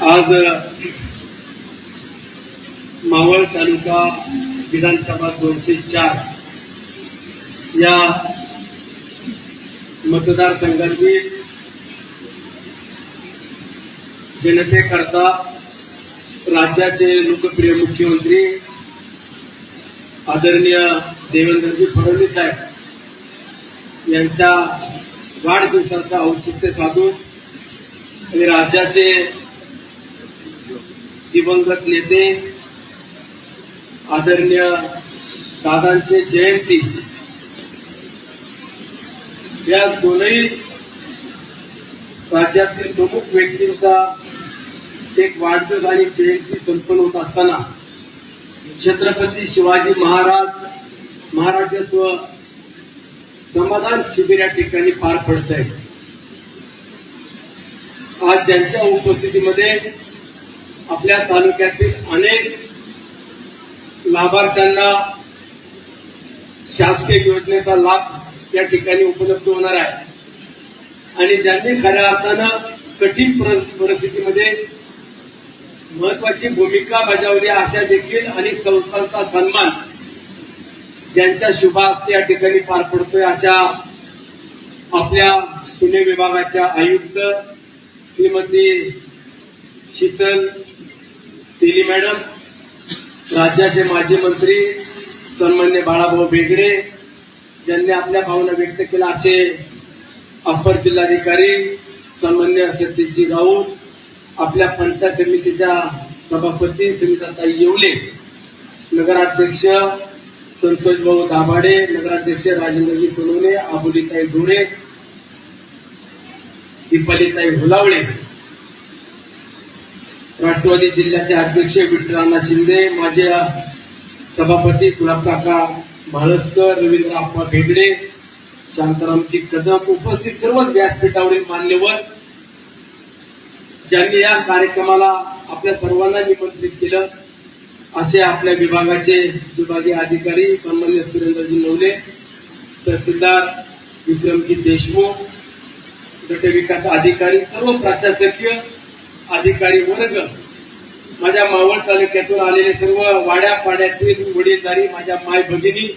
आज मावळ तालुका विधानसभा 204 या मतदारसंघातील जनतेकरता राज्याचे लोकप्रिय मुख्यमंत्री आदरणीय देवेंद्रजी फडणवीस साहेब यांच्या वाढदिवसाचं औचित्य साधून आणि राज्याचे दिवंगत नेते आदरणीय दादांचे जयंती या दोनही राज्यातील प्रमुख व्यक्तींचा एक वाढदिवस आणि जयंती संपन्न होत असताना छत्रपती शिवाजी महाराजत्व समाधान शिबिर या ठिकाणी पार पडत आहे। आज ज्यांच्या उपस्थितीमध्ये आपल्या तालुक्यातील अनेक लाभार्थ्यांना शासकीय योजनेचा लाभ या ठिकाणी उपलब्ध होणार आहे आणि ज्यांनी खऱ्या अर्थानं कठीण परिस्थितीमध्ये महत्वाची भूमिका बजावली अशा देखील अनेक संस्थांचा सन्मान ज्यांच्या शुभ हस्ते या ठिकाणी पार पडतोय अशा आपल्या पुणे विभागाच्या आयुक्त श्रीमती शीतल तेली मॅडम, राज्याचे माजी मंत्री सन्मान्य बाळाभाऊ बेगडे ज्यांनी आपल्या भावना व्यक्त केल्या असे अपर जिल्हाधिकारी सन्मान्य सतीशजी राऊत, आपल्या पंचायत समितीच्या सभापती सुमित्राताई येवले, नगराध्यक्ष संतोष भाऊ दाभाडे, नगराध्यक्ष राजेंद्रजी सोनवणे, आबोलीताई धुळे, दीपालीताई हुलावळे, राष्ट्रवादी जिल्ह्याचे अध्यक्ष विठ्ठलअण्णा शिंदे, माझे सभापती गुलाबकाका म्हाळसकर, रवींद्र आप्पा भेगडे, शांतारामजी कदम, उपस्थित सर्व व्यासपीठावरील मान्यवर ज्यांनी या कार्यक्रमाला आपल्या सर्वांना निमंत्रित केलं असे आपल्या विभागाचे विभागीय अधिकारी सन्मान्य सुरेंद्रजी नवले, तहसीलदार विक्रमजी देशमुख, गट विकास अधिकारी, सर्व प्रशासकीय अधिकारी वर्ग, माझ्या मावळ तालुक्यातून आलेले सर्व वाड्यापाड्यातील वडीलधारी माझ्या माय भगिनी,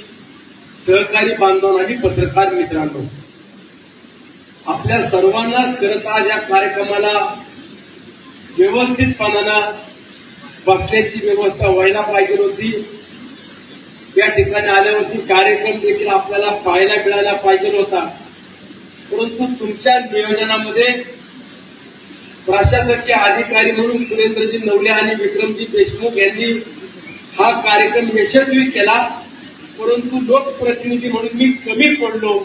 सहकारी बांधव आणि पत्रकार मित्रांनो, आपल्या सर्वांना खरंच आज या कार्यक्रमाला व्यवस्थितपणानं बसण्याची व्यवस्था व्हायला पाहिजे होती। या ठिकाणी आल्यावरती कार्यक्रम देखील आपल्याला पाहायला मिळायला पाहिजे होता, परंतु तुमच्या नियोजनामध्ये प्रशासकीय अधिकारी म्हणून सुरेंद्रजी नवले आणि विक्रमजी देशमुख यांनी हा कार्यक्रम यशस्वी केला, परंतु लोकप्रतिनिधी म्हणून मी कमी पडलो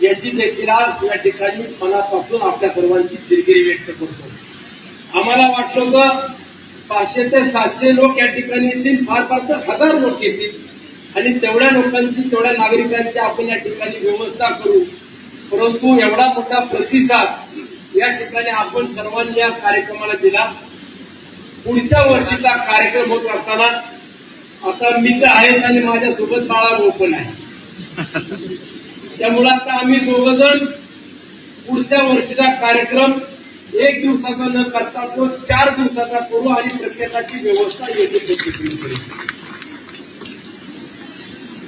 याची देखील आज या ठिकाणी मनापासून आपल्या सर्वांची दिलगिरी व्यक्त करतो। आम्हाला वाटलं होतं 500 ते 700 लोक या ठिकाणी येतील, फार फार तर 1000 लोक येतील आणि तेवढ्या लोकांची तेवढ्या नागरिकांची आपण या ठिकाणी व्यवस्था करू, परंतु एवढा मोठा प्रतिसाद या ठिकाणी आपण सर्वांनी या कार्यक्रमाला दिला। पुढच्या वर्षीचा कार्यक्रम होत असताना आता मी तर आहेच आणि माझ्यासोबत बाळाभाऊ पण आहे, त्यामुळे आता आम्ही दोघंजण पुढच्या वर्षीचा कार्यक्रम 1 दिवसाचा न करता तो 4 दिवसाचा करू आणि प्रत्येकाची व्यवस्था योग्य पद्धतीने करू।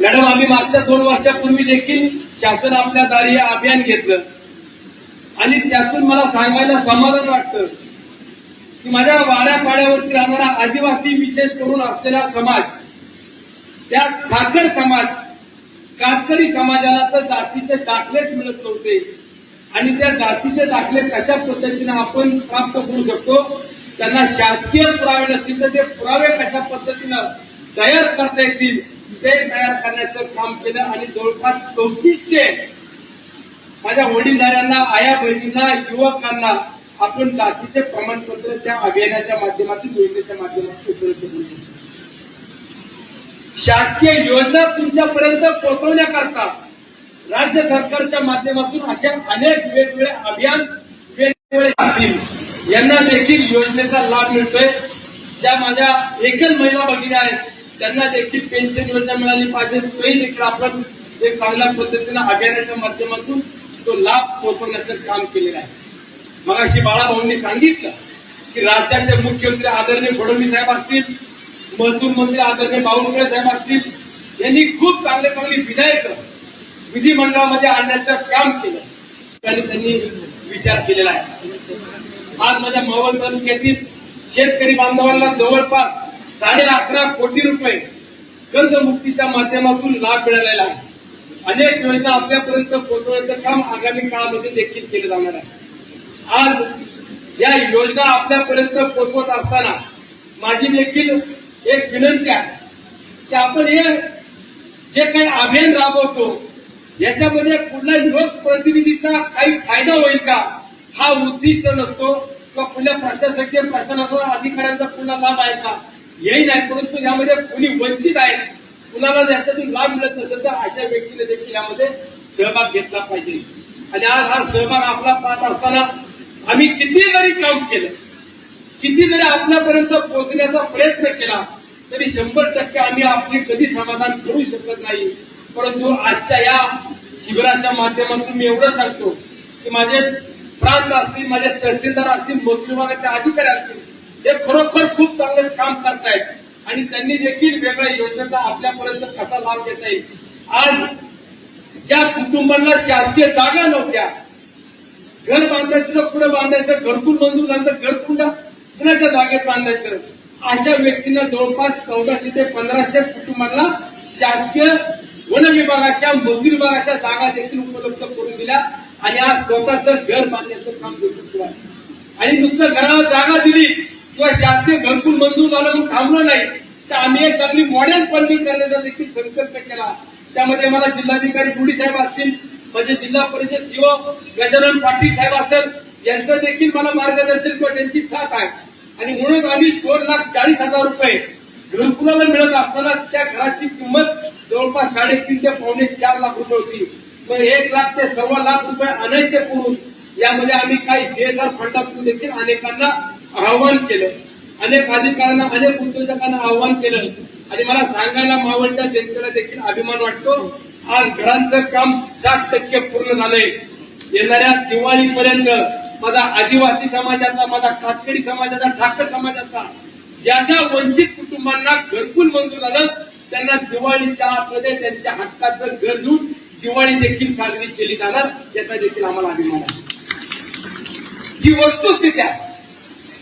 मॅडम, आम्ही मागच्या 2 वर्षापूर्वी देखील शासन आपल्या दारी हे अभियान घेतलं आणि त्यातून मला सांगायला समाधान वाटतं की माझ्या वाड्यापाड्यावरती राहणारा आदिवासी विशेष करून असलेला समाज, त्या ठाकर समाज, कातकरी समाजाला तर जातीचे दाखलेच मिळत नव्हते आणि त्या जातीचे दाखले कशा पद्धतीने आपण प्राप्त करू शकतो, त्यांना शासकीय पुरावे नसतील तर ते पुरावे कशा पद्धतीनं तयार करता येतील ते तयार करण्याचं काम केलं आणि जवळपास 3400 माझ्या वडीलधाऱ्यांना, आया बहिणींना, युवकांना आपण जातीचे प्रमाणपत्र त्या अभियानाच्या माध्यमातून, योजनेच्या माध्यमातून उपलब्ध करू शकतो। शासकीय योजना तुमच्यापर्यंत पोहोचवण्याकरता राज्य सरकारच्या माध्यमातून अशा अनेक वेगवेगळे अभियान वेगवेगळे असतील, यांना देखील योजनेचा लाभ मिळतोय। ज्या माझ्या एकल महिला भगिनी आहेत त्यांना देखील पेन्शन योजना मिळाली पाहिजे, तोही देखील आपण एक चांगल्या पद्धतीने अभियानाच्या माध्यमातून तो लाभ पोहोचवण्याचं काम केलेलं आहे। मगाशी बाळाभाऊंनी सांगितलं की राज्याचे मुख्यमंत्री आदरणीय फडणवीस साहेब असतील, महसूल मंत्री आदरणीय बावनकुळे साहेब असतील, यांनी खूप चांगली विधायक विधिमंडळामध्ये आणण्याचं काम केलं आणि त्यांनी विचार केलेला आहे. आज माझ्या मावळ तालुक्यातील शेतकरी बांधवांना जवळपास 11.5 कोटी रुपये कर्जमुक्तीच्या माध्यमातून लाभ मिळालेला आहे. अनेक योजना आपल्यापर्यंत पोहोचवण्याचं काम आगामी काळामध्ये देखील केलं जाणार आहे. आज या योजना आपल्यापर्यंत पोहोचवत असताना माझी देखील एक विनंती आहे की आपण हे जे काही अभियान राबवतो याच्यामध्ये कुठल्याही लोकप्रतिनिधीचा काही फायदा होईल का हा उद्दिष्ट नसतो, किंवा कुठल्या प्रशासकीय प्रशासनाचा अधिकाऱ्यांचा पुन्हा लाभ आहे का हेही नाही, परंतु यामध्ये कुणी वंचित आहेत, कुणाला याच्यातून लाभ मिळत नसेल तर अशा व्यक्तीने देखील यामध्ये सहभाग घेतला पाहिजे. आणि आज हा सहभाग आपला पाहत असताना आम्ही किती जरी काम केलं, किती जरी आपल्यापर्यंत पोहोचण्याचा प्रयत्न केला तरी 100% आम्ही आपले कधी समाधान करू शकत नाही. परंतु आजच्या या शिबिराच्या माध्यमातून मी एवढं सांगतो की माझे प्रांत असतील, माझे तहसीलदार असतील, महसूल विभागाचे अधिकारी असतील, हे खरोखर खूप चांगलं काम करतायत आणि त्यांनी देखील वेगळ्या योजनेचा आपल्यापर्यंत कसा लाभ घेता येईल. आज ज्या कुटुंबांना शासकीय जागा नव्हत्या, घर बांधायचं पुढे बांधायचं, घरकुल मंजूर झालं घर पुण्याच्या जागेत बांधायचं, अशा व्यक्तींना जवळपास 1400 ते 1500 कुटुंबांना शासकीय वन विभागाच्या, महसूल विभागाच्या जागा देखील उपलब्ध करून दिल्या आणि आज स्वतःचं घर बांधण्याचं काम देखील आहे. आणि नुसतं घराला जागा दिली किंवा शासकीय घरकुल मंजूर झालं म्हणून थांबलं नाही, तर आम्ही एक चांगली मॉडेल फंडिंग करण्याचा देखील संकल्प केला. त्यामध्ये मला जिल्हाधिकारी गुडी साहेब असतील, म्हणजे जिल्हा परिषद सीओ गजानन पाटील साहेब असतील, यांचं देखील मला मार्गदर्शन किंवा त्यांची साथ आहे. आणि म्हणून आम्ही 2,40,000 रुपये घरकुलाला मिळत असताना त्या घराची किंमत जवळपास 3.5 ते पावणे 4 लाख रुपये होती. पण 1 लाख ते 1.25 लाख रुपये आणायचे करून यामध्ये आम्ही काही DSR फंडातून देखील अनेकांना आव्हान केलं, अनेक अधिकाऱ्यांना, अनेक उद्योजकांना आव्हान केलं. आणि मला सांगायला मावळत्या जनतेला देखील अभिमान वाटतो, आज घरांचं काम 60% पूर्ण झालंय. येणाऱ्या दिवाळीपर्यंत माझा आदिवासी समाजाचा, माझा कातकरी समाजाचा, ठाकर समाजाचा ज्या ज्या वंचित कुटुंबांना घरकुल मंजूर झालं त्यांना दिवाळीच्या आतमध्ये त्यांच्या हक्काचं घर देऊन दिवाळी देखील साजरी केली जाणार, याचा देखील आम्हाला अभिमान आहे. ही वस्तुस्थिती आहे.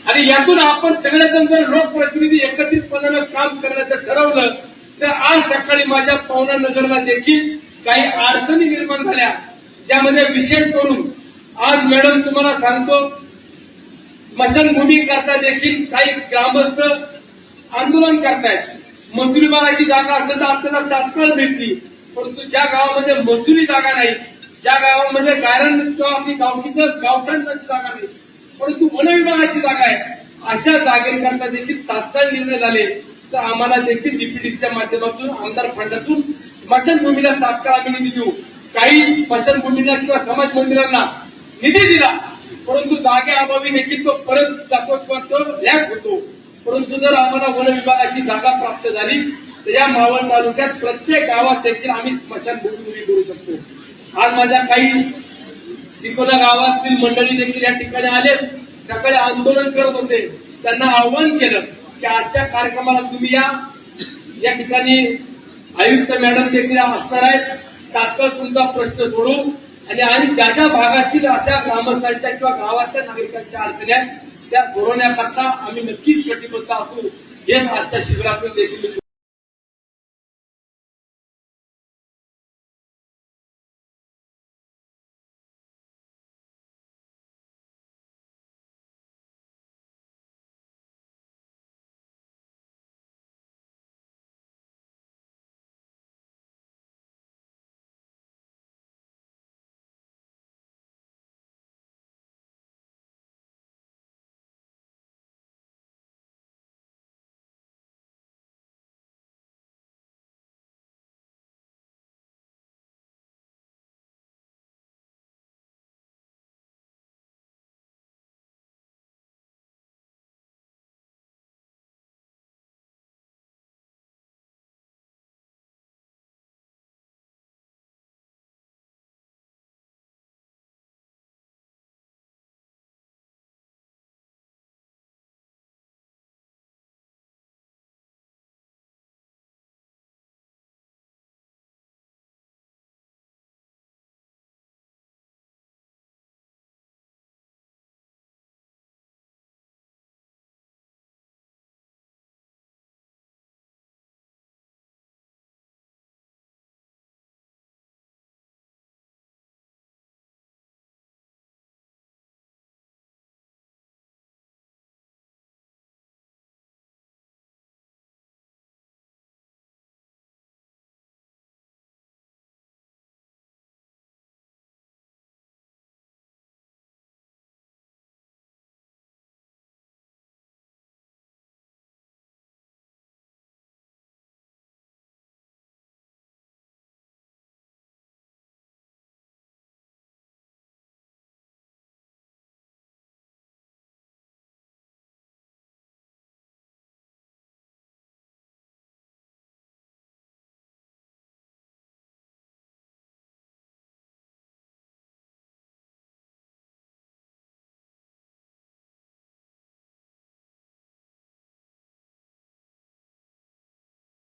आणि यातून आपण सगळेजण जर लोकप्रतिनिधी एकत्रितपणानं काम करण्याचं ठरवलं तर आज सकाळी माझ्या पवना नगरला देखील काही अडचणी निर्माण झाल्या, ज्यामध्ये विशेष करून आज मॅडम तुम्हाला सांगतो स्मशानभूमी करता देखील काही ग्रामस्थ आंदोलन करतायत. महसूल विभागाची जागा असेल तर आपल्याला तात्काळ भेटली, परंतु ज्या गावामध्ये मजुरी जागा नाही, ज्या गावामध्ये गायरण किंवा आपली गावकीचं गावठाणाची जागा नाही, परंतु वन विभागाची जागा आहे, अशा जागेकरता देखील तात्काळ निर्णय झाले. तर आम्हाला देखील डीपीडीच्या माध्यमातून आमदार फंडातून स्मशानभूमीला तात्काळ आम्ही निधी देऊ. काही स्मशानभूमीला किंवा समाज मंदिरांना निधी दिला, परंतु जागेअभावी देखील तो परत जातो किंवा तो लॅक होतो. परंतु जर आम्हाला वन विभागाची जागा प्राप्त झाली तर या मावळ तालुक्यात प्रत्येक गावात देखील आम्ही स्मशानभूमी उभी करू शकतो. आज माझ्या काही तिकोना गावातील मंडळी देखील या ठिकाणी आले, सकाळी आंदोलन करत होते. त्यांना आव्हान केलं की आजच्या कार्यक्रमाला तुम्ही या ठिकाणी आयुक्त मॅडम देखील असणार आहेत, तात्काळ तुमचा प्रश्न सोडू आणि ज्या ज्या भागातील अशा ग्रामस्थांच्या किंवा गावाच्या नागरिकांच्या अडचणी आहेत त्या सोडवण्याकरता आम्ही नक्कीच कटिबद्ध असू, हेच आजच्या शिबिरातून देखील